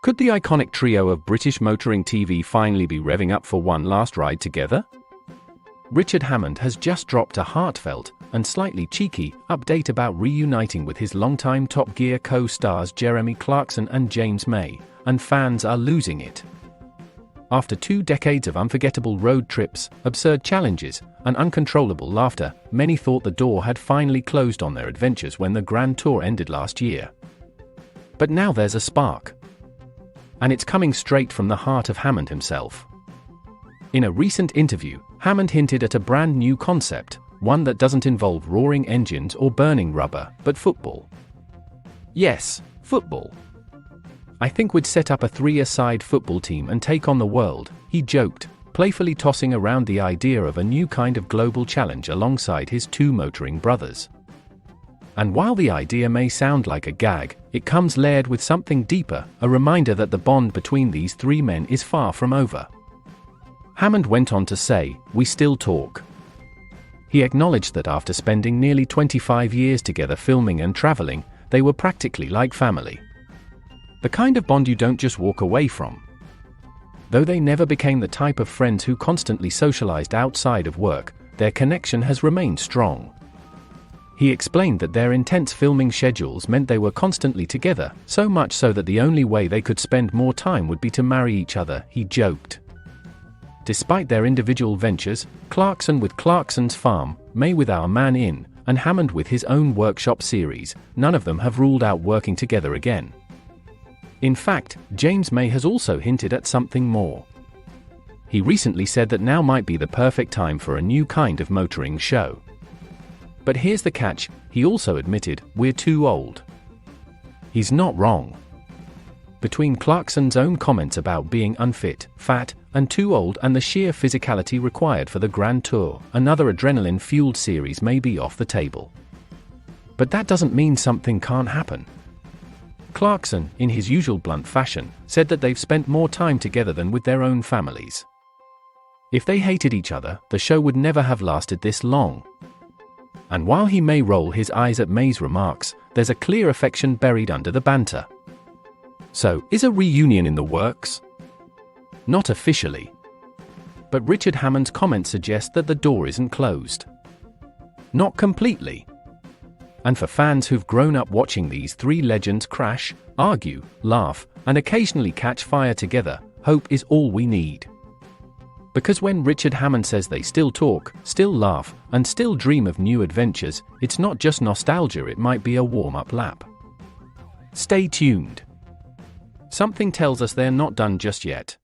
Could the iconic trio of British motoring TV finally be revving up for one last ride together? Richard Hammond has just dropped a heartfelt, and slightly cheeky, update about reuniting with his longtime Top Gear co-stars Jeremy Clarkson and James May, and fans are losing it. After 2 decades of unforgettable road trips, absurd challenges, and uncontrollable laughter, many thought the door had finally closed on their adventures when the Grand Tour ended last year. But now there's a spark. And it's coming straight from the heart of Hammond himself. In a recent interview, Hammond hinted at a brand new concept, one that doesn't involve roaring engines or burning rubber, but football. Yes, football. I think we'd set up a 3-a-side football team and take on the world, he joked, playfully tossing around the idea of a new kind of global challenge alongside his 2 motoring brothers. And while the idea may sound like a gag, it comes layered with something deeper, a reminder that the bond between these 3 men is far from over. Hammond went on to say, "We still talk." He acknowledged that after spending nearly 25 years together filming and traveling, they were practically like family. The kind of bond you don't just walk away from. Though they never became the type of friends who constantly socialized outside of work, their connection has remained strong. He explained that their intense filming schedules meant they were constantly together, so much so that the only way they could spend more time would be to marry each other, he joked. Despite their individual ventures, Clarkson with Clarkson's Farm, May with Our Man In, and Hammond with his own workshop series, none of them have ruled out working together again. In fact, James May has also hinted at something more. He recently said that now might be the perfect time for a new kind of motoring show. But here's the catch, he also admitted, "We're too old." He's not wrong. Between Clarkson's own comments about being unfit, fat, and too old and the sheer physicality required for the Grand Tour, another adrenaline-fueled series may be off the table. But that doesn't mean something can't happen. Clarkson, in his usual blunt fashion, said that they've spent more time together than with their own families. If they hated each other, the show would never have lasted this long. And while he may roll his eyes at May's remarks, there's a clear affection buried under the banter. So, is a reunion in the works? Not officially. But Richard Hammond's comments suggest that the door isn't closed. Not completely. And for fans who've grown up watching these 3 legends crash, argue, laugh, and occasionally catch fire together, hope is all we need. Because when Richard Hammond says they still talk, still laugh, and still dream of new adventures, it's not just nostalgia, it might be a warm-up lap. Stay tuned. Something tells us they're not done just yet.